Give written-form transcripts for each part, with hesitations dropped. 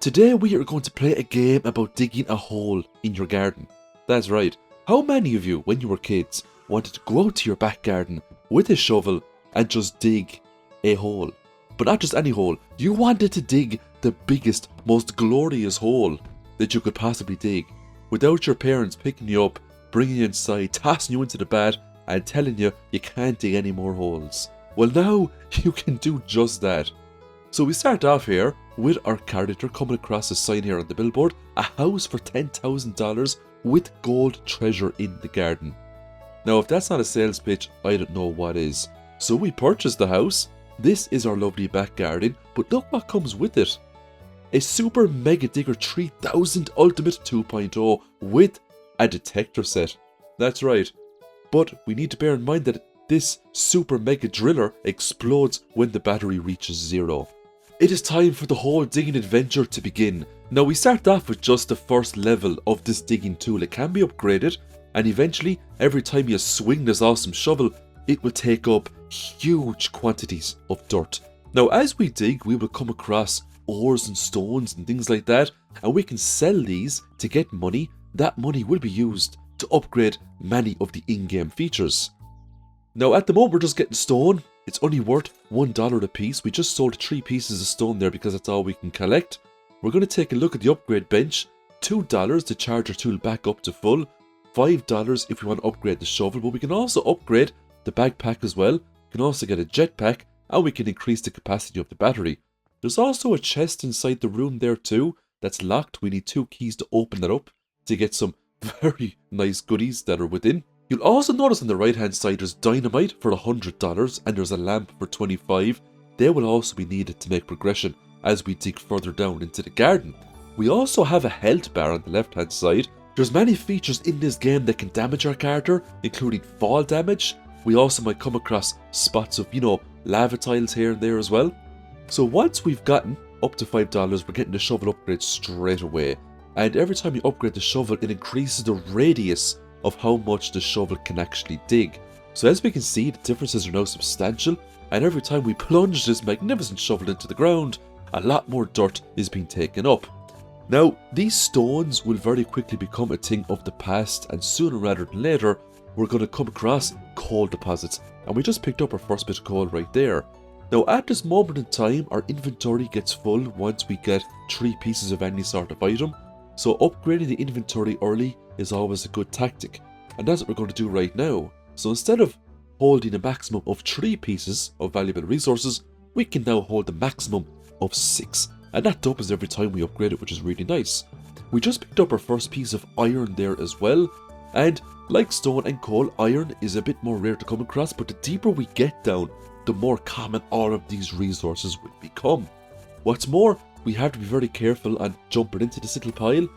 Today we are going to play a game about digging a hole in your garden. That's right. How many of you, when you were kids, wanted to go out to your back garden with a shovel and just dig a hole? But not just any hole. You wanted to dig the biggest, most glorious hole that you could possibly dig, without your parents picking you up, bringing you inside, tossing you into the bath, and telling you you can't dig any more holes. Well, now you can do just that. So we start off here with our character coming across a sign here on the billboard, a house for $10,000 with gold treasure in the garden. Now, if that's not a sales pitch, I don't know what is. So we purchased the house. This is our lovely back garden, but look what comes with it. A Super Mega Digger 3000 Ultimate 2.0 with a detector set. That's right. But we need to bear in mind that this Super Mega Driller explodes when the battery reaches 0. It is time for the whole digging adventure to begin. Now, we start off with just the first level of this digging tool. It can be upgraded, and eventually, every time you swing this awesome shovel, it will take up huge quantities of dirt. Now, as we dig, we will come across ores and stones and things like that, and we can sell these to get money. That money will be used to upgrade many of the in-game features. Now, at the moment, we're just getting stone. It's only worth $1 a piece. We just sold 3 pieces of stone there because that's all we can collect. We're going to take a look at the upgrade bench. $2 to charge our tool back up to full. $5 if we want to upgrade the shovel, but we can also upgrade the backpack as well. We can also get a jetpack, and we can increase the capacity of the battery. There's also a chest inside the room there too that's locked. We need 2 keys to open that up to get some very nice goodies that are within. You'll also notice on the right hand side there's dynamite for $100 and there's a lamp for $25. They will also be needed to make progression as we dig further down into the garden. We also have a health bar on the left hand side. There's many features in this game that can damage our character, including fall damage. We also might come across spots of, lava tiles here and there as well. So once we've gotten up to $5, we're getting the shovel upgrade straight away. And every time you upgrade the shovel, it increases the radius of how much the shovel can actually dig. So as we can see, the differences are now substantial, and every time we plunge this magnificent shovel into the ground, a lot more dirt is being taken up. Now, these stones will very quickly become a thing of the past, and sooner rather than later, we're going to come across coal deposits, and we just picked up our first bit of coal right there. Now, at this moment in time, our inventory gets full once we get 3 pieces of any sort of item, so upgrading the inventory early is always a good tactic, and that's what we're going to do right now. So instead of holding a maximum of 3 pieces of valuable resources, we can now hold a maximum of 6, and that doubles every time we upgrade it, which is really nice. We just picked up our first piece of iron there as well, and like stone and coal, iron is a bit more rare to come across, but the deeper we get down, the more common all of these resources will become. What's more, we have to be very careful on jumping into this little pile,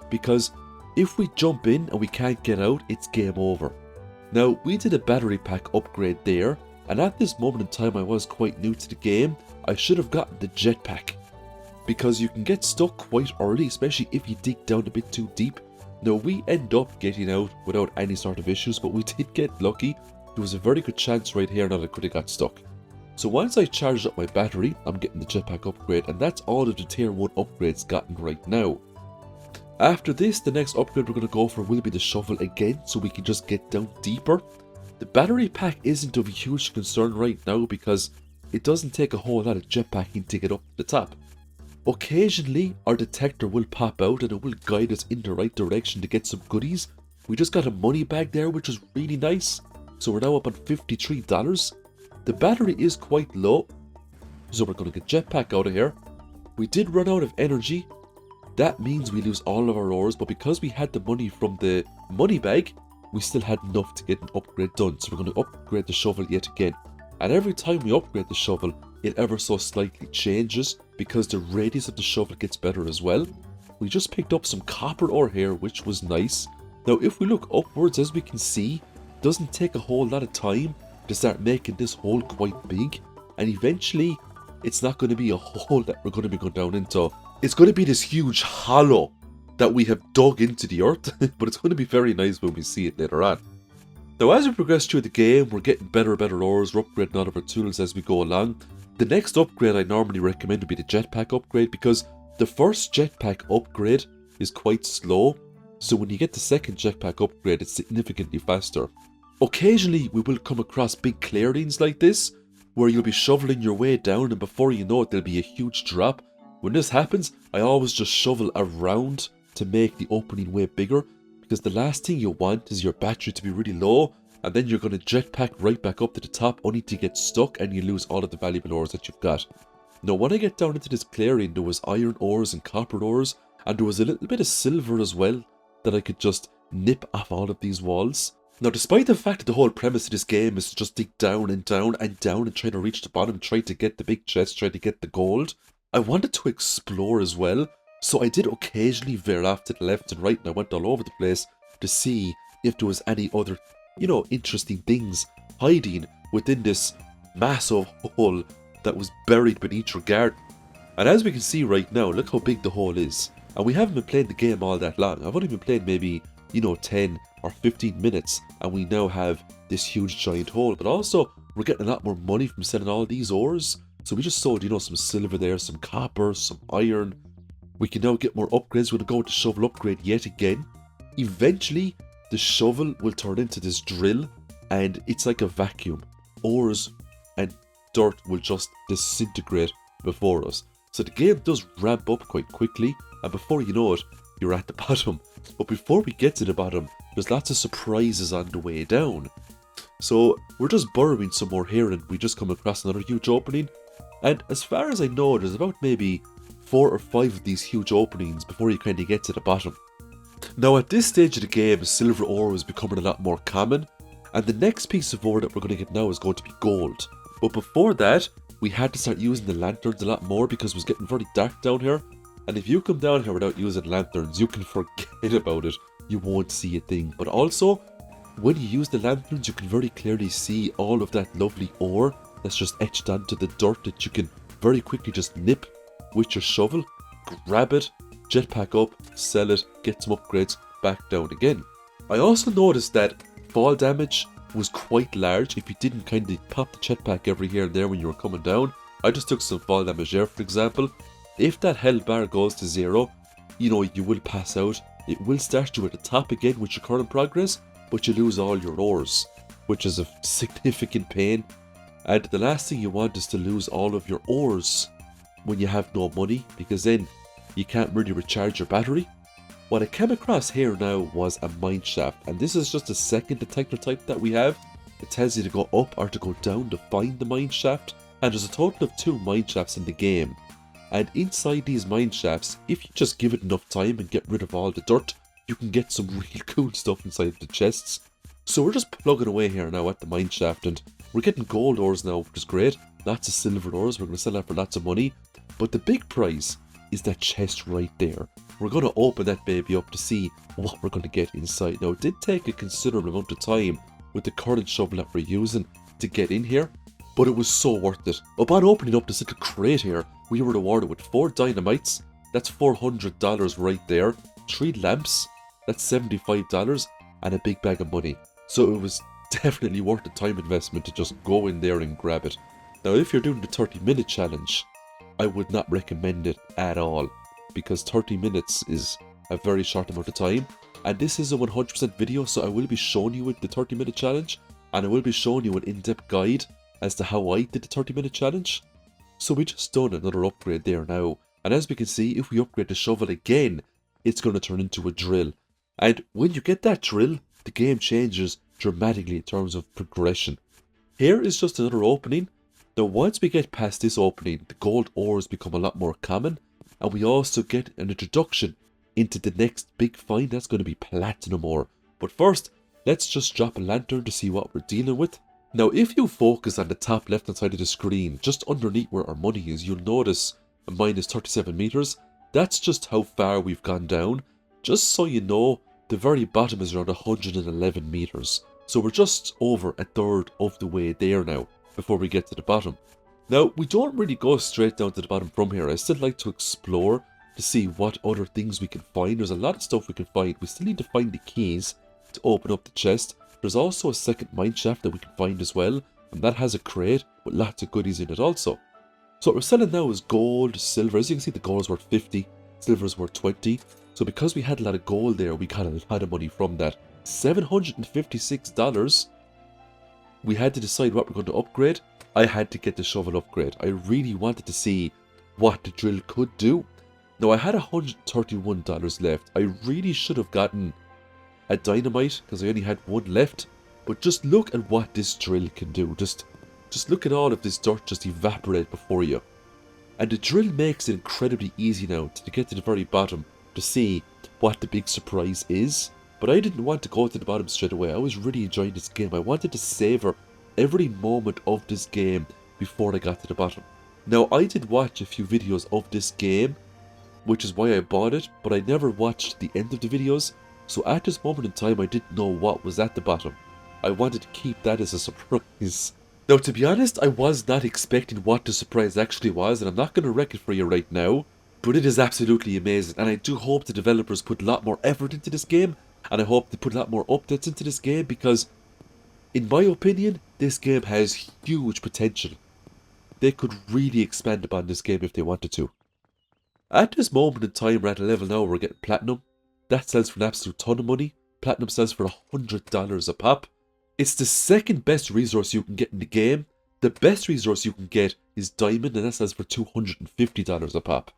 because if we jump in and we can't get out, it's game over. Now, we did a battery pack upgrade there, and at this moment in time I was quite new to the game. I should have gotten the jetpack, because you can get stuck quite early, especially if you dig down a bit too deep. Now, we end up getting out without any sort of issues, but we did get lucky. There was a very good chance right here that I could have got stuck. So once I charged up my battery, I'm getting the jetpack upgrade, and that's all of the tier 1 upgrades gotten right now. After this, the next upgrade we're going to go for will be the shovel again, so we can just get down deeper. The battery pack isn't of a huge concern right now because it doesn't take a whole lot of jetpacking to get up to the top. Occasionally, our detector will pop out and it will guide us in the right direction to get some goodies. We just got a money bag there, which is really nice. So we're now up on $53. The battery is quite low, so we're going to get jetpack out of here. We did run out of energy. That means we lose all of our ores, but because we had the money from the money bag, we still had enough to get an upgrade done. So we're going to upgrade the shovel yet again. And every time we upgrade the shovel, it ever so slightly changes because the radius of the shovel gets better as well. We just picked up some copper ore here, which was nice. Now, if we look upwards, as we can see, it doesn't take a whole lot of time to start making this hole quite big, and eventually it's not going to be a hole that we're going to be going down into. It's going to be this huge hollow that we have dug into the earth, but it's going to be very nice when we see it later on. Now, as we progress through the game, we're getting better and better ores, we're upgrading all of our tools as we go along. The next upgrade I normally recommend would be the jetpack upgrade, because The first jetpack upgrade is quite slow, so when you get the second jetpack upgrade, it's significantly faster. Occasionally, we will come across big clearings like this, where you'll be shoveling your way down and before you know it, there'll be a huge drop. When this happens, I always just shovel around to make the opening way bigger, because the last thing you want is your battery to be really low, and then you're going to jetpack right back up to the top only to get stuck and you lose all of the valuable ores that you've got. Now when I get down into this clearing, there was iron ores and copper ores, and there was a little bit of silver as well that I could just nip off all of these walls. Now despite the fact that the whole premise of this game is to just dig down and down and down and try to reach the bottom, try to get the big chest, try to get the gold, I wanted to explore as well, so I did occasionally veer off to the left and right, and I went all over the place to see if there was any other, interesting things hiding within this massive hole that was buried beneath your garden. And as we can see right now, look how big the hole is. And we haven't been playing the game all that long. I've only been playing maybe, 10 or 15 minutes, and we now have this huge giant hole. But also, we're getting a lot more money from selling all these ores. So we just sold, some silver there, some copper, some iron. We can now get more upgrades. We're going to go with the shovel upgrade yet again. Eventually, the shovel will turn into this drill, and it's like a vacuum. Ores and dirt will just disintegrate before us. So the game does ramp up quite quickly, and before you know it, you're at the bottom. But before we get to the bottom, there's lots of surprises on the way down. So we're just burrowing some more here, and we just come across another huge opening. And as far as I know, there's about maybe 4 or 5 of these huge openings before you kind of get to the bottom. Now at this stage of the game, silver ore is becoming a lot more common, and the next piece of ore that we're going to get now is going to be gold. But before that, we had to start using the lanterns a lot more because it was getting very dark down here. And if you come down here without using lanterns, you can forget about it. You won't see a thing. But also, when you use the lanterns, you can very clearly see all of that lovely ore that's just etched onto the dirt that you can very quickly just nip with your shovel, grab it, jetpack up, sell it, get some upgrades, back down again. I also noticed that fall damage was quite large if you didn't kind of pop the jetpack every here and there when you were coming down. I just took some fall damage there, for example. If that health bar goes to 0, you will pass out. It will start you at the top again with your current progress, but you lose all your ores, which is a significant pain. And the last thing you want is to lose all of your ores when you have no money, because then you can't really recharge your battery. What I came across here now was a mine shaft, and this is just a second detector type that we have. It tells you to go up or to go down to find the mine shaft, and there's a total of 2 mine shafts in the game. And inside these mine shafts, if you just give it enough time and get rid of all the dirt, you can get some really cool stuff inside the chests. So we're just plugging away here now at the mine shaft, and we're getting gold ores now, which is great. Lots of silver ores, we're going to sell that for lots of money. But the big prize is that chest right there. We're going to open that baby up to see what we're going to get inside. Now, it did take a considerable amount of time with the current shovel that we're using to get in here, but it was so worth it. Upon opening up this little crate here, we were rewarded with 4 dynamites, that's $400 right there, 3 lamps, that's $75, and a big bag of money. So it was definitely worth the time investment to just go in there and grab it. Now if you're doing the 30-minute challenge, I would not recommend it at all, because 30 minutes is a very short amount of time, and this is a 100% video, so I will be showing you the 30-minute challenge, and I will be showing you an in-depth guide as to how I did the 30-minute challenge. So we just done another upgrade there now, and as we can see, if we upgrade the shovel again, it's going to turn into a drill. And when you get that drill, the game changes dramatically in terms of progression. Here is just another opening. Now once we get past this opening, the gold ores become a lot more common, and we also get an introduction into the next big find, that's going to be platinum ore. But first, let's just drop a lantern to see what we're dealing with. Now if you focus on the top left hand side of the screen, just underneath where our money is, you'll notice a minus 37 meters. That's just how far we've gone down. Just so you know, the very bottom is around 111 meters. So we're just over a third of the way there now, before we get to the bottom. Now, we don't really go straight down to the bottom from here. I still like to explore to see what other things we can find. There's a lot of stuff we can find. We still need to find the keys to open up the chest. There's also a second mine shaft that we can find as well, and that has a crate with lots of goodies in it also. So what we're selling now is gold, silver. As you can see, the gold is worth 50, silver is worth 20. So because we had a lot of gold there, we got a lot of money from that. $756. We had to decide what we're going to upgrade. I had to get the shovel upgrade. I really wanted to see what the drill could do. Now I had $131 left. I really should have gotten a dynamite because I only had one left. But just look at what this drill can do. Just look at all of this dirt just evaporate before you. And the drill makes it incredibly easy now to get to the very bottom to see what the big surprise is. But I didn't want to go to the bottom straight away. I was really enjoying this game. I wanted to savor every moment of this game before I got to the bottom. Now I did watch a few videos of this game, which is why I bought it, but I never watched the end of the videos. So at this moment in time I didn't know what was at the bottom. I wanted to keep that as a surprise. Now to be honest, I was not expecting what the surprise actually was, and I'm not going to wreck it for you right now. But it is absolutely amazing, and I do hope the developers put a lot more effort into this game, and I hope they put a lot more updates into this game, because in my opinion, this game has huge potential. They could really expand upon this game if they wanted to. At this moment in time, we're at a level now where we're getting platinum. That sells for an absolute ton of money. Platinum sells for $100 a pop. It's the second best resource you can get in the game. The best resource you can get is diamond, and that sells for $250 a pop.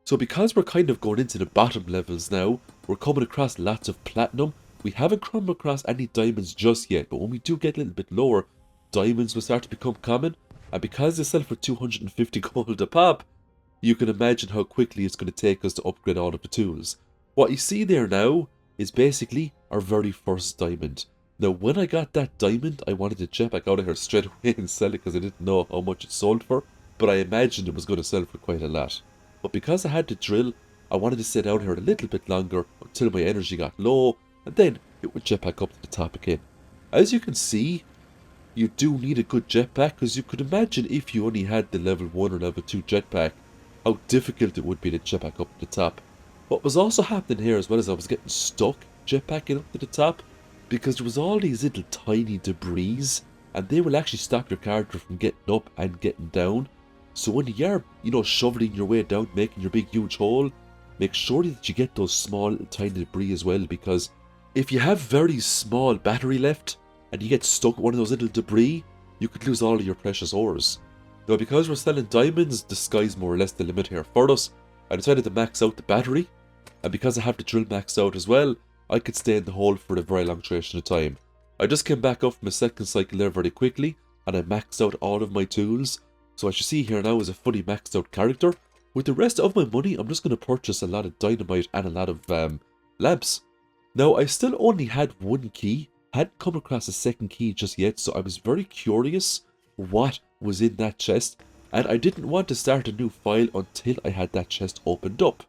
So because we're kind of going into the bottom levels now, we're coming across lots of platinum. We haven't come across any diamonds just yet, but when we do get a little bit lower, diamonds will start to become common. And because they sell for 250 gold a pop, you can imagine how quickly it's going to take us to upgrade all of the tools. What you see there now is basically our very first diamond. Now when I got that diamond, I wanted to jet back out of here straight away and sell it because I didn't know how much it sold for, but I imagined it was going to sell for quite a lot. But because I had the drill, I wanted to sit out here a little bit longer until my energy got low, and then it would jet back up to the top again. As you can see, you do need a good jetpack, because you could imagine if you only had the level 1 or level 2 jetpack, how difficult it would be to jet back up to the top. What was also happening here as well as I was getting stuck jetpacking up to the top, because there was all these little tiny debris, and they will actually stop your character from getting up and getting down. So when you are, shoveling your way down, making your big huge hole, make sure that you get those small little tiny debris as well, because if you have very small battery left and you get stuck with one of those little debris, you could lose all of your precious ores. Now because we're selling diamonds, the sky's more or less the limit here for us. I decided to max out the battery, and because I have the drill maxed out as well, I could stay in the hole for a very long duration of time. I just came back up from a second cycle there very quickly, and I maxed out all of my tools. So as you see here now is a fully maxed out character. With the rest of my money, I'm just going to purchase a lot of dynamite and a lot of lamps. Now I still only had one key, hadn't come across a second key just yet, so I was very curious what was in that chest, and I didn't want to start a new file until I had that chest opened up.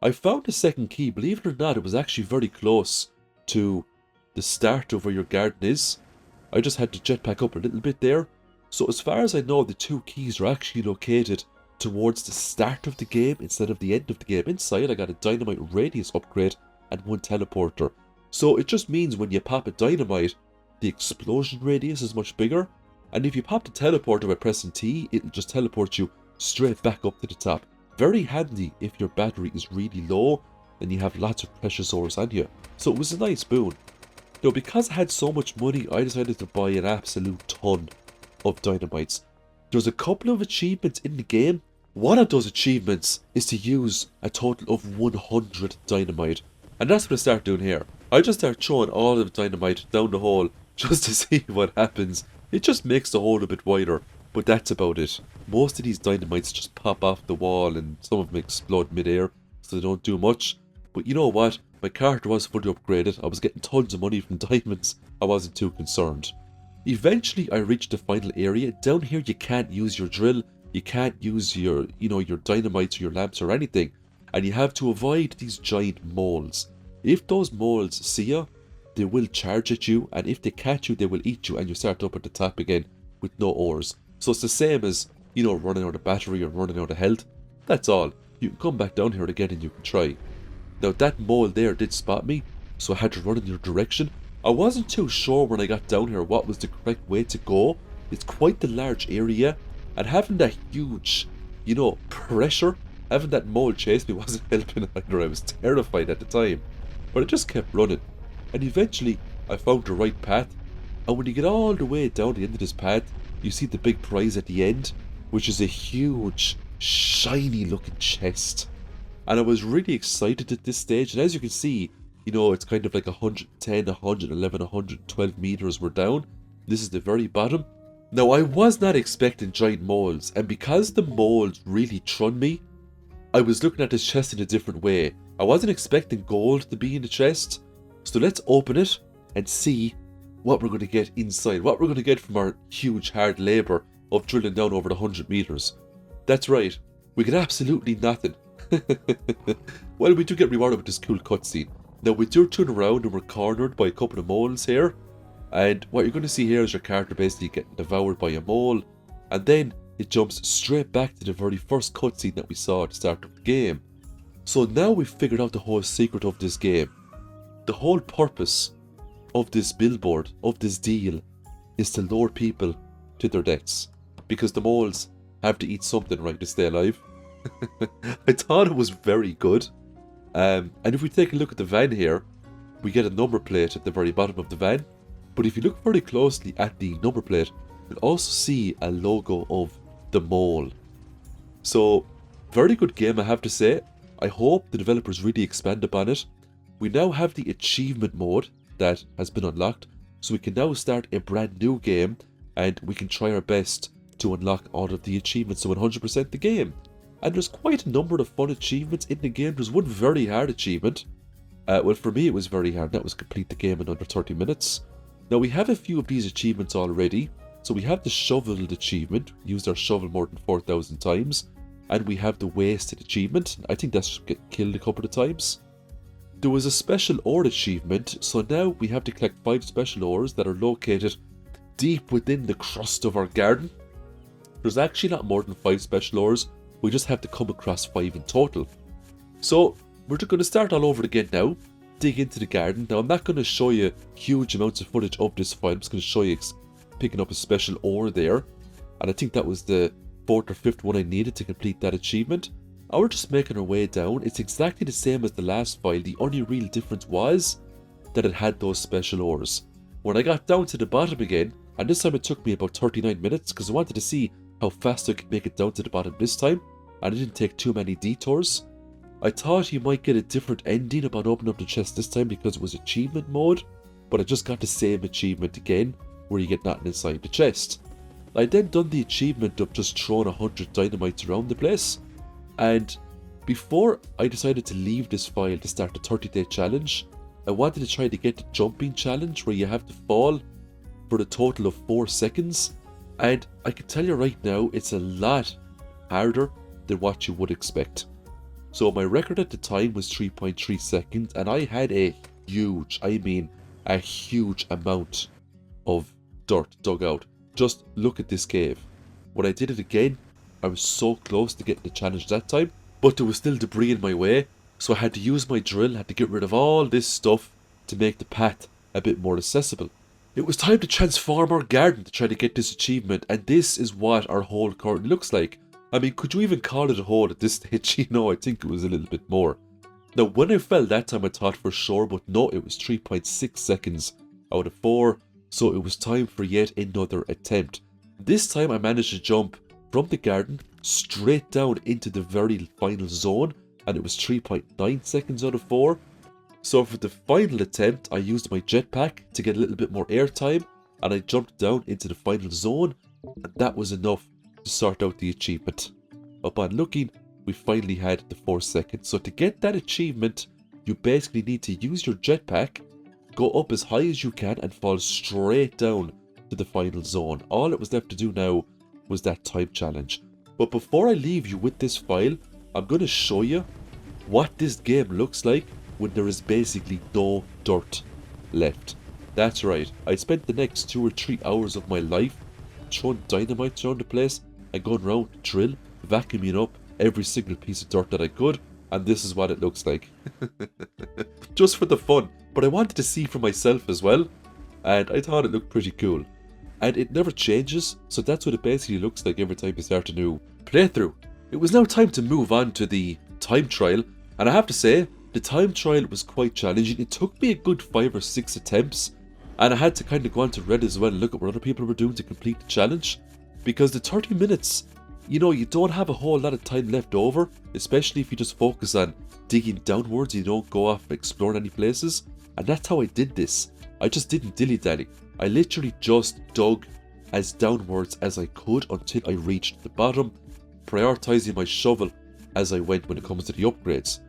I found the second key. Believe it or not, it was actually very close to the start of where your garden is. I just had to jetpack up a little bit there. So as far as I know, the two keys are actually located towards the start of the game instead of the end of the game. Inside I got a dynamite radius upgrade and one teleporter. So it just means when you pop a dynamite, the explosion radius is much bigger. And if you pop the teleporter by pressing T, it'll just teleport you straight back up to the top. Very handy if your battery is really low and you have lots of precious ores on you. So it was a nice boon. Now because I had so much money, I decided to buy an absolute ton of dynamites. There's a couple of achievements in the game. One of those achievements is to use a total of 100 dynamite. And that's what I start doing here. I just start throwing all of the dynamite down the hole just to see what happens. It just makes the hole a bit wider, but that's about it. Most of these dynamites just pop off the wall and some of them explode mid-air, so they don't do much. But you know what? My character was fully upgraded. I was getting tons of money from diamonds. I wasn't too concerned. Eventually I reached the final area. Down here you can't use your drill, you can't use your, your dynamites or your lamps or anything. And you have to avoid these giant moles. If those moles see you, they will charge at you, and if they catch you, they will eat you, and you start up at the top again with no ores. So it's the same as, running out of battery or running out of health. That's all. You can come back down here again and you can try. Now that mole there did spot me, so I had to run in your direction. I wasn't too sure when I got down here what was the correct way to go. It's quite the large area, and having that huge you know, pressure. Having that mole chase me wasn't helping either. I was terrified at the time. But I just kept running. And eventually, I found the right path. And when you get all the way down the end of this path, you see the big prize at the end, which is a huge, shiny looking chest. And I was really excited at this stage. And as you can see, you know, it's kind of like 110, 111, 112 meters we're down. This is the very bottom. Now, I was not expecting giant moles. And because the moles really trun me, I was looking at this chest in a different way. I wasn't expecting gold to be in the chest. So let's open it and see what we're going to get inside. What we're going to get from our huge hard labour of drilling down over the 100 meters. That's right. We get absolutely nothing. Well, we do get rewarded with this cool cutscene. Now, we do turn around and we're cornered by a couple of moles here. And what you're going to see here is your character basically getting devoured by a mole. And then it jumps straight back to the very first cutscene that we saw at the start of the game. So now we've figured out the whole secret of this game. The whole purpose of this billboard, of this deal, is to lure people to their deaths. Because the moles have to eat something, right, to stay alive. I thought it was very good. And if we take a look at the van here, we get a number plate at the very bottom of the van. But if you look very closely at the number plate, you'll also see a logo of the mole. So, very good game, I have to say. I hope the developers really expand upon it. We now have the achievement mode that has been unlocked, so we can now start a brand new game and we can try our best to unlock all of the achievements to 100% the game. And there's quite a number of fun achievements in the game. There's one very hard achievement. Well, for me it was very hard. That was complete the game in under 30 minutes. Now, we have a few of these achievements already. So we have the shoveled achievement, used our shovel more than 4,000 times. And we have the wasted achievement. I think that's get killed a couple of times. There was a special ore achievement, so now we have to collect 5 special ores that are located deep within the crust of our garden. There's actually not more than 5 special ores, we just have to come across 5 in total. So we're just going to start all over again now, dig into the garden. Now, I'm not going to show you huge amounts of footage of this file. I'm just going to show you picking up a special ore there, and I think that was the 4th or 5th one I needed to complete that achievement. And we're just making our way down. It's exactly the same as the last file. The only real difference was that it had those special ores. When I got down to the bottom again, and this time it took me about 39 minutes because I wanted to see how fast I could make it down to the bottom this time, and it didn't take too many detours. I thought you might get a different ending upon opening up the chest this time because it was achievement mode, but I just got the same achievement again where you get nothing inside the chest. I then done the achievement of just throwing 100 dynamites around the place, and before I decided to leave this file to start the 30-day challenge, I wanted to try to get the jumping challenge where you have to fall for a total of 4 seconds, and I can tell you right now it's a lot harder than what you would expect. So my record at the time was 3.3 seconds, and I had a huge amount of dirt dug out. Just look at this cave. When I did it again, I was so close to getting the challenge that time, but there was still debris in my way, so I had to use my drill, had to get rid of all this stuff to make the path a bit more accessible. It was time to transform our garden to try to get this achievement, and this is what our hole currently looks like. I mean, could you even call it a hole at this stage? You know, I think it was a little bit more. Now, when I fell that time I thought for sure, but no, it was 3.6 seconds out of 4, so it was time for yet another attempt. This time I managed to jump from the garden straight down into the very final zone, and it was 3.9 seconds out of 4. So for the final attempt, I used my jetpack to get a little bit more airtime, and I jumped down into the final zone, and that was enough to sort out the achievement. Upon looking, we finally had the 4 seconds. So to get that achievement, you basically need to use your jetpack, go up as high as you can, and fall straight down to the final zone. All it was left to do now was that time challenge. But before I leave you with this file, I'm going to show you what this game looks like when there is basically no dirt left. That's right, I spent the next 2 or 3 hours of my life throwing dynamite around the place and going around to drill, vacuuming up every single piece of dirt that I could, and this is what it looks like. Just for the fun, but I wanted to see for myself as well, and I thought it looked pretty cool. And it never changes, so that's what it basically looks like every time you start a new playthrough. it was now time to move on to the time trial, and I have to say, the time trial was quite challenging. It took me a good 5 or 6 attempts, and I had to kind of go onto Reddit as well and look at what other people were doing to complete the challenge, because the 30 minutes, you know, you don't have a whole lot of time left over, especially if you just focus on digging downwards, you don't go off exploring any places, and that's how I did this. I just didn't dilly-dally. I literally just dug as downwards as I could until I reached the bottom, prioritizing my shovel as I went when it comes to the upgrades.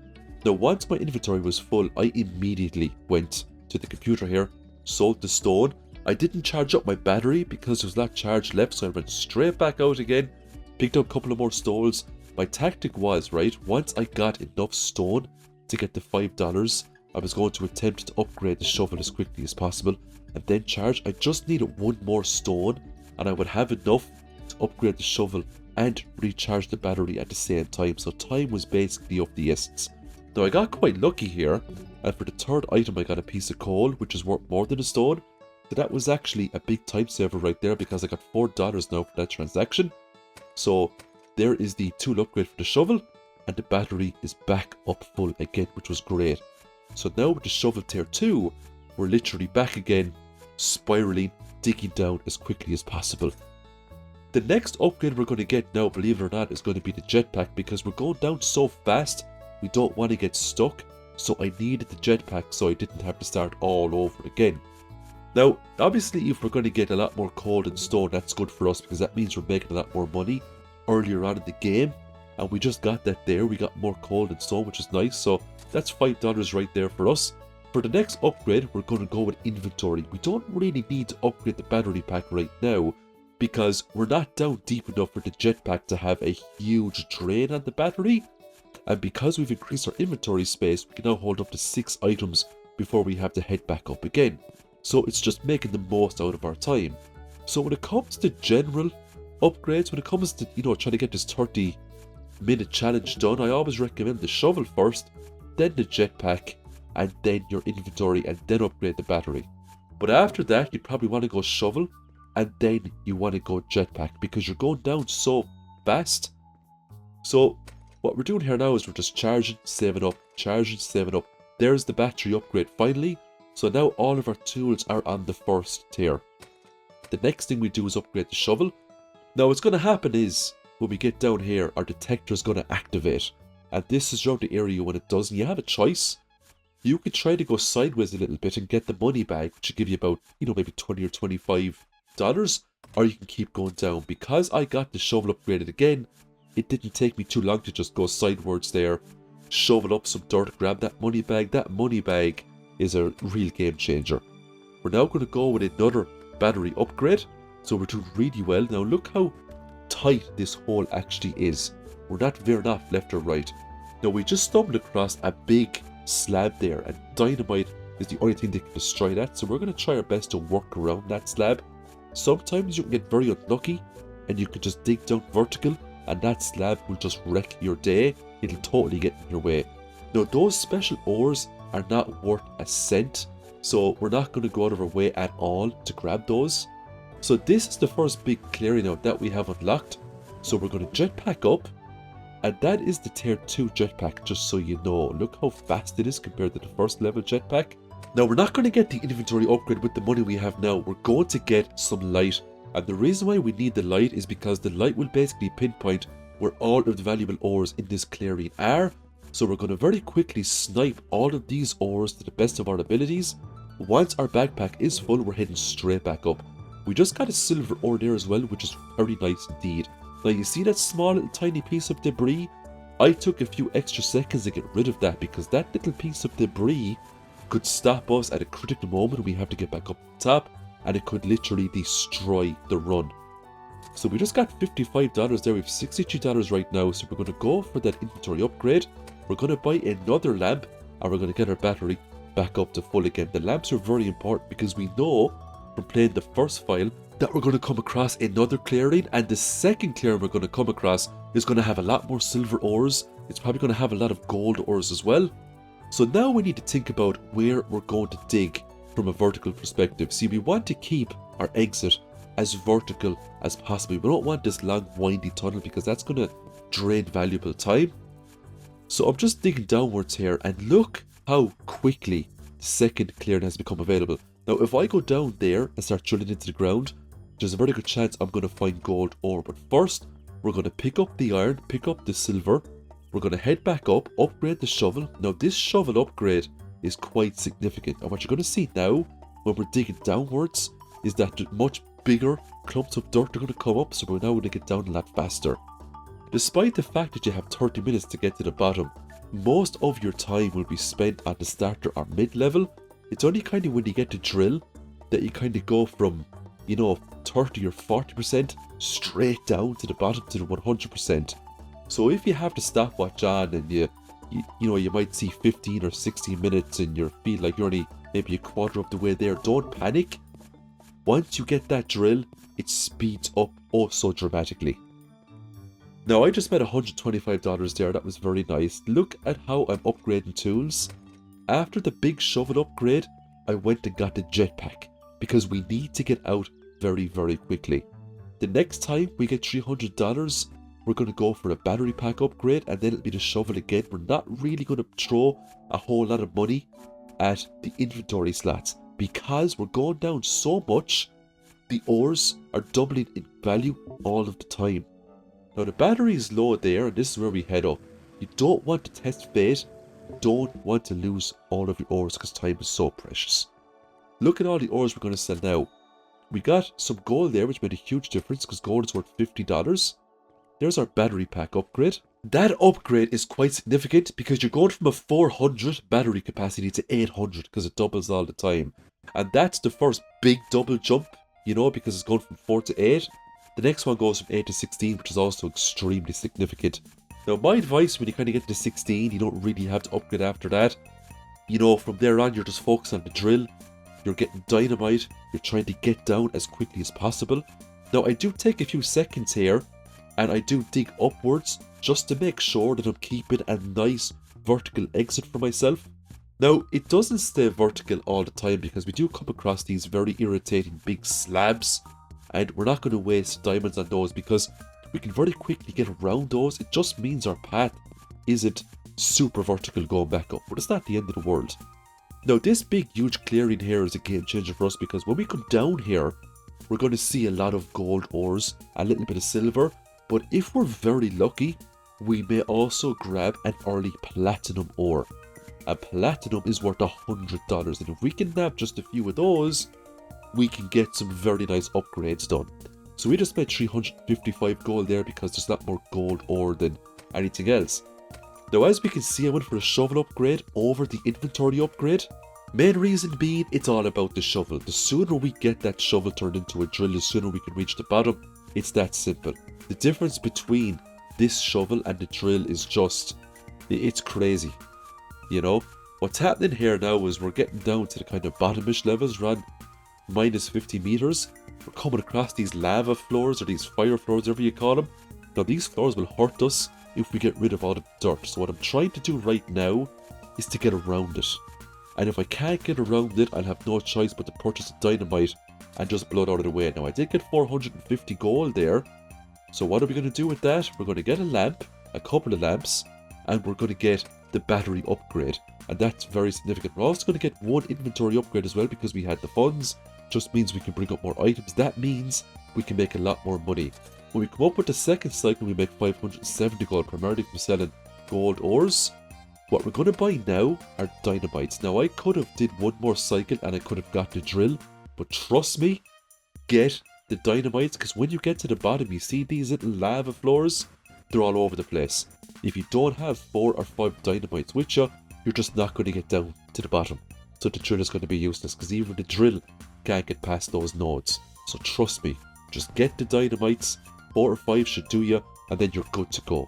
Now once my inventory was full, I immediately went to the computer here, sold the stone. I didn't charge up my battery because there was not charge left, so I went straight back out again, picked up a couple of more stones. My tactic was, right, once I got enough stone to get the $5, I was going to attempt to upgrade the shovel as quickly as possible and then charge. I just needed one more stone and I would have enough to upgrade the shovel and recharge the battery at the same time, so time was basically of the essence. Now I got quite lucky here, and for the third item I got a piece of coal, which is worth more than a stone, so that was actually a big time saver right there because I got $4 now for that transaction. So there is the tool upgrade for the shovel, and the battery is back up full again, which was great. So now with the shovel tier 2, we're literally back again, spiraling, digging down as quickly as possible. The next upgrade we're going to get now, believe it or not, is going to be the jetpack, because we're going down so fast, we don't want to get stuck, so I needed the jetpack so I didn't have to start all over again. Now, obviously if we're going to get a lot more coal and stone, that's good for us because that means we're making a lot more money earlier on in the game, and we just got that there. We got more coal and stone, which is nice, so that's $5 right there for us. For the next upgrade, we're going to go with inventory. We don't really need to upgrade the battery pack right now, because we're not down deep enough for the jetpack to have a huge drain on the battery, and because we've increased our inventory space, we can now hold up to 6 items before we have to head back up again. So it's just making the most out of our time. So when it comes to general upgrades, when it comes to, you know, trying to get this 30-minute challenge done, I always recommend the shovel first, then the jetpack, and then your inventory, and then upgrade the battery. But after that, you probably want to go shovel, and then you want to go jetpack, because you're going down so fast. So what we're doing here now is we're just charging, saving up, charging, saving up. There's the battery upgrade finally. So now all of our tools are on the first tier. The next thing we do is upgrade the shovel. Now what's going to happen is, when we get down here, our detector is going to activate. And this is around the area when it does, and you have a choice. You could try to go sideways a little bit and get the money bag, which will give you about, you know, maybe $20 or $25. Or you can keep going down. Because I got the shovel upgraded again, it didn't take me too long to just go sideways there, shovel up some dirt, grab that money bag. That money bag is a real game changer. We're now going to go with another battery upgrade, so we're doing really well. Now look how tight this hole actually is. We're not veering off left or right. Now we just stumbled across a big slab there, and dynamite is the only thing that can destroy that, so we're going to try our best to work around that slab. Sometimes you can get very unlucky and you can just dig down vertical and that slab will just wreck your day. It'll totally get in your way. Now those special ores are not worth a cent, so we're not going to go out of our way at all to grab those. So this is the first big clearing out that we have unlocked. So we're going to jetpack up, and that is the tier 2 jetpack, just so you know. Look how fast it is compared to the first level jetpack. Now we're not going to get the inventory upgrade with the money we have now. We're going to get some light, and the reason why we need the light is because the light will basically pinpoint where all of the valuable ores in this clearing are. So we're going to very quickly snipe all of these ores to the best of our abilities. Once our backpack is full, we're heading straight back up. We just got a silver ore there as well, which is very nice indeed. Now you see that small little tiny piece of debris? I took a few extra seconds to get rid of that, because that little piece of debris could stop us at a critical moment. We have to get back up the top, and it could literally destroy the run. So we just got $55 there. We have $63 right now, so we're going to go for that inventory upgrade. We're going to buy another lamp, and we're going to get our battery back up to full again. The lamps are very important because we know from playing the first file that we're going to come across another clearing, and the second clearing we're going to come across is going to have a lot more silver ores. It's probably going to have a lot of gold ores as well. So now we need to think about where we're going to dig from a vertical perspective. See, we want to keep our exit as vertical as possible. We don't want this long windy tunnel, because that's going to drain valuable time. So I'm just digging downwards here, and look how quickly the second clearing has become available. Now if I go down there and start drilling into the ground, there's a very good chance I'm going to find gold ore. But first, we're going to pick up the iron, pick up the silver. We're going to head back up, upgrade the shovel. Now this shovel upgrade is quite significant. And what you're going to see now, when we're digging downwards, is that much bigger clumps of dirt are going to come up. So we're now going to get down a lot faster. Despite the fact that you have 30 minutes to get to the bottom, most of your time will be spent at the starter or mid-level. It's only kind of when you get to drill that you kind of go from, 30 or 40% straight down to the bottom to the 100%. So if you have the stopwatch on and you might see 15 or 16 minutes and you feel like you're only maybe a quarter of the way there, don't panic. Once you get that drill, it speeds up oh so dramatically. Now I just spent $125 there, that was very nice. Look at how I'm upgrading tools. After the big shovel upgrade, I went and got the jetpack because we need to get out very, very quickly. The next time we get $300, we're going to go for a battery pack upgrade, and then it'll be the shovel again. We're not really going to throw a whole lot of money at the inventory slots because we're going down so much. The ores are doubling in value all of the time. Now the battery is low there, and this is where we head up. You don't want to test fate. You don't want to lose all of your ores because time is so precious. Look at all the ores we're going to sell now. We got some gold there, which made a huge difference because gold is worth $50. There's our battery pack upgrade. That upgrade is quite significant because you're going from a 400 battery capacity to 800 because it doubles all the time. And that's the first big double jump, because it's going from 4 to 8. The next one goes from 8 to 16, which is also extremely significant. Now my advice, when you kind of get to 16, you don't really have to upgrade after that. From there on, you're just focused on the drill. You're getting dynamite. You're trying to get down as quickly as possible. Now I do take a few seconds here, and I do dig upwards just to make sure that I'm keeping a nice vertical exit for myself. Now it doesn't stay vertical all the time because we do come across these very irritating big slabs, and we're not going to waste diamonds on those because we can very quickly get around those. It just means our path isn't super vertical going back up, but it's not the end of the world. Now this big huge clearing here is a game changer for us because when we come down here, we're going to see a lot of gold ores, a little bit of silver, but if we're very lucky, we may also grab an early platinum ore. A platinum is worth $100, and if we can nab just a few of those, we can get some very nice upgrades done. So we just made 355 gold there because there's a lot more gold ore than anything else. Now as we can see, I went for a shovel upgrade over the inventory upgrade. Main reason being, it's all about the shovel. The sooner we get that shovel turned into a drill, the sooner we can reach the bottom. It's that simple. The difference between this shovel and the drill is just, it's crazy. What's happening here now is we're getting down to the kind of bottomish levels, around minus 50 meters. We're coming across these lava floors or these fire floors, whatever you call them. Now these floors will hurt us if we get rid of all the dirt. So what I'm trying to do right now is to get around it. And if I can't get around it, I'll have no choice but to purchase a dynamite and just blow it out of the way. Now I did get 450 gold there. So what are we going to do with that? We're going to get a lamp, a couple of lamps, and we're going to get the battery upgrade. And that's very significant. We're also going to get one inventory upgrade as well because we had the funds. Just means we can bring up more items. That means we can make a lot more money. When we come up with the second cycle, we make 570 gold, primarily from selling gold ores. What we're going to buy now are dynamites. Now I could have did one more cycle and I could have got the drill, but trust me, get the dynamites, because when you get to the bottom, you see these little lava floors, they're all over the place. If you don't have 4 or 5 dynamites with you, you're just not going to get down to the bottom. So the drill is going to be useless, because even the drill can't get past those nodes. So trust me, just get the dynamites, 4 or 5 should do you, and then you're good to go.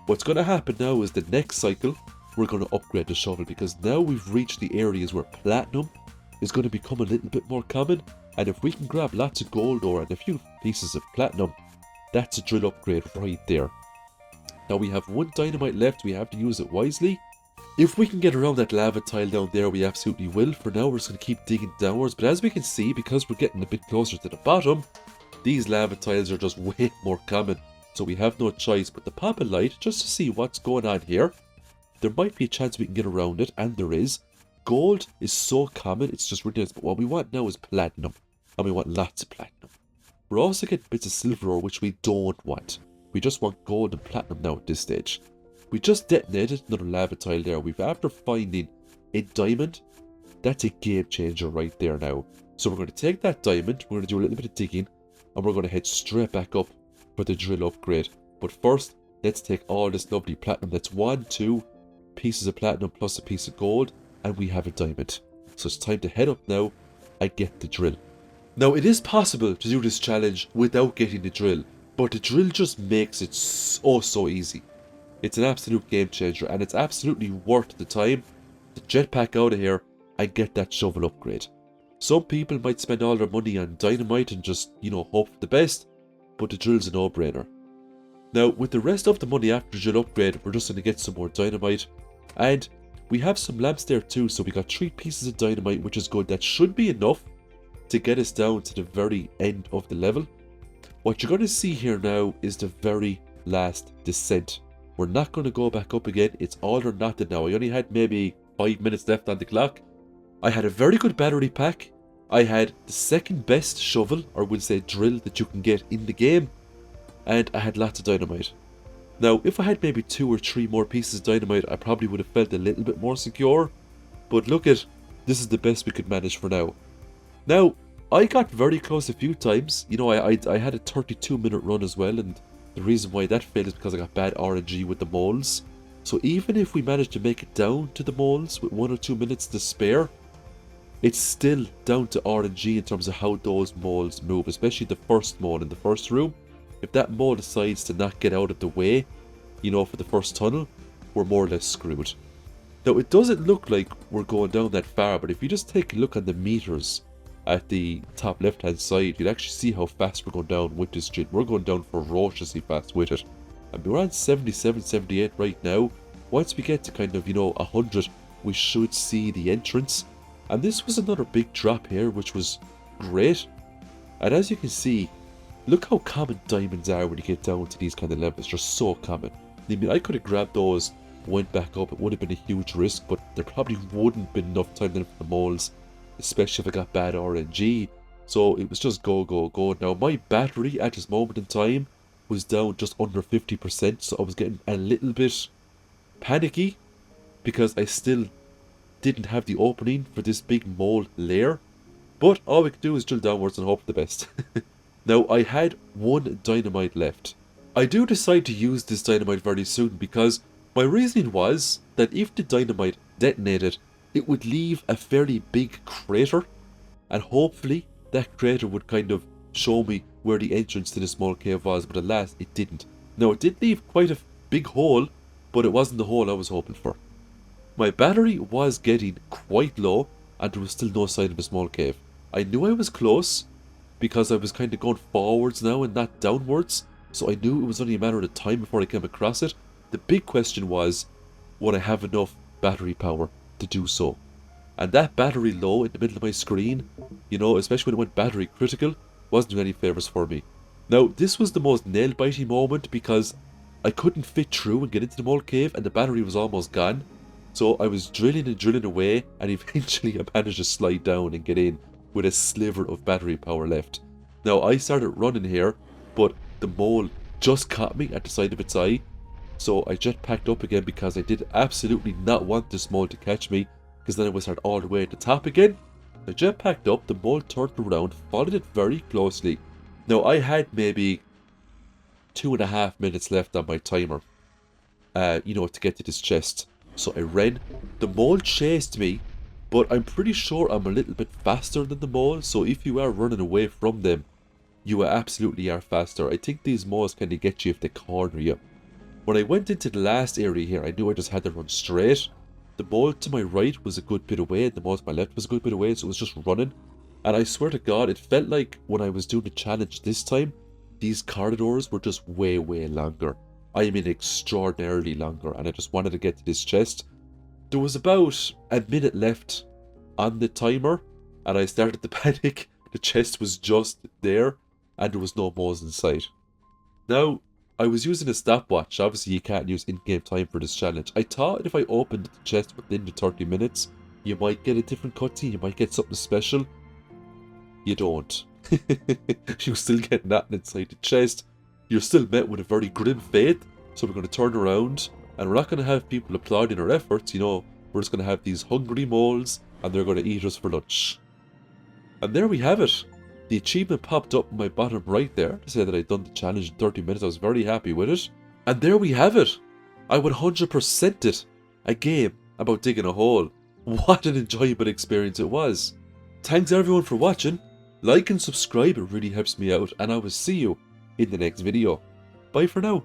What's going to happen now is the next cycle, we're going to upgrade the shovel, because now we've reached the areas where platinum is going to become a little bit more common, and if we can grab lots of gold ore and a few pieces of platinum, that's a drill upgrade right there. Now we have one dynamite left, we have to use it wisely. If we can get around that lava tile down there, we absolutely will. For now, we're just going to keep digging downwards, but as we can see, because we're getting a bit closer to the bottom, these lava tiles are just way more common. so we have no choice but to pop a light just to see what's going on here. There might be a chance we can get around it, and there is. Gold is so common, it's just ridiculous, but what we want now is platinum, and we want lots of platinum. We're also getting bits of silver ore, which we don't want. We just want gold and platinum now at this stage. We just detonated another lava tile there. After finding a diamond, that's a game changer right there now. So we're going to take that diamond, we're going to do a little bit of digging, and we're going to head straight back up for the drill upgrade. But first, let's take all this lovely platinum. That's 2 pieces of platinum plus a piece of gold, and we have a diamond. So it's time to head up now and get the drill. Now, it is possible to do this challenge without getting the drill, but the drill just makes it so easy. It's an absolute game changer, and it's absolutely worth the time to jetpack out of here and get that shovel upgrade. Some people might spend all their money on dynamite and just, hope for the best, but the drill's a no-brainer. Now, with the rest of the money after the drill upgrade, we're just going to get some more dynamite, and we have some lamps there too, so we got 3 pieces of dynamite, which is good. That should be enough to get us down to the very end of the level. What you're going to see here now is the very last descent. We're not going to go back up again. It's all or nothing now. I only had maybe 5 minutes left on the clock. I had a very good battery pack. I had the second best shovel, or we'll say drill, that you can get in the game. And I had lots of dynamite. Now, if I had maybe 2 or 3 more pieces of dynamite, I probably would have felt a little bit more secure. But look at, this is the best we could manage for now. Now, I got very close a few times. I had a 32-minute run as well, and the reason why that failed is because I got bad RNG with the moles. So even if we managed to make it down to the moles with 1 or 2 minutes to spare, it's still down to RNG in terms of how those moles move, especially the first mole in the first room. If that mole decides to not get out of the way, for the first tunnel, we're more or less screwed. Now, it doesn't look like we're going down that far, but if you just take a look on the meters at the top left hand side, you'll actually see how fast we're going down with this jit. We're going down ferociously fast with it. And we're on 77, 78 right now. Once we get to kind of 100, we should see the entrance. And this was another big drop here, which was great. And as you can see, look how common diamonds are when you get down to these kind of levels. They're so common. I mean, I could have grabbed those, went back up. It would have been a huge risk, but there probably wouldn't have been enough time then for the moles, especially if I got bad RNG. So it was just go, go, go. Now, my battery at this moment in time was down just under 50%, so I was getting a little bit panicky because I still didn't have the opening for this big mole layer. But all we could do is drill downwards and hope for the best. Now, I had 1 dynamite left. I do decide to use this dynamite very soon because my reasoning was that if the dynamite detonated, it would leave a fairly big crater, and hopefully that crater would kind of show me where the entrance to the small cave was, but alas, it didn't. Now, it did leave quite a big hole, but it wasn't the hole I was hoping for. My battery was getting quite low, and there was still no sign of a small cave. I knew I was close, because I was kind of going forwards now and not downwards, so I knew it was only a matter of time before I came across it. The big question was, would I have enough battery power to do so? And that battery low in the middle of my screen, especially when it went battery critical, wasn't doing any favours for me. Now, this was the most nail-biting moment because I couldn't fit through and get into the mole cave, and the battery was almost gone. So I was drilling and drilling away, and eventually I managed to slide down and get in with a sliver of battery power left. Now, I started running here, but the mole just caught me at the side of its eye, so I jetpacked up again because I did absolutely not want this mole to catch me, because then I would start all the way at the top again. I jetpacked up, the mole turned around, followed it very closely. Now, I had maybe 2.5 minutes left on my timer, to get to this chest. So I ran. The mole chased me, but I'm pretty sure I'm a little bit faster than the mole, so if you are running away from them, you absolutely are faster. I think these moles kind of get you if they corner you. When I went into the last area here, I knew I just had to run straight. The mole to my right was a good bit away, and the mole to my left was a good bit away, so it was just running. And I swear to God, it felt like when I was doing the challenge this time, these corridors were just way, way longer. I mean extraordinarily longer, and I just wanted to get to this chest. There was about a minute left on the timer, and I started to panic. The chest was just there, and there was no moles in sight. Now, I was using a stopwatch. Obviously, you can't use in-game time for this challenge. I thought if I opened the chest within the 30 minutes, you might get a different cutscene, you might get something special. You don't. You still get nothing inside the chest. You're still met with a very grim fate. So we're going to turn around, and we're not going to have people applauding our efforts, you know. We're just going to have these hungry moles, and they're going to eat us for lunch. And there we have it. The achievement popped up in my bottom right there to say that I'd done the challenge in 30 minutes. I was very happy with it. And there we have it. I 100%'d it. A game about digging a hole. What an enjoyable experience it was. Thanks everyone for watching. Like and subscribe, it really helps me out, and I will see you in the next video. Bye for now.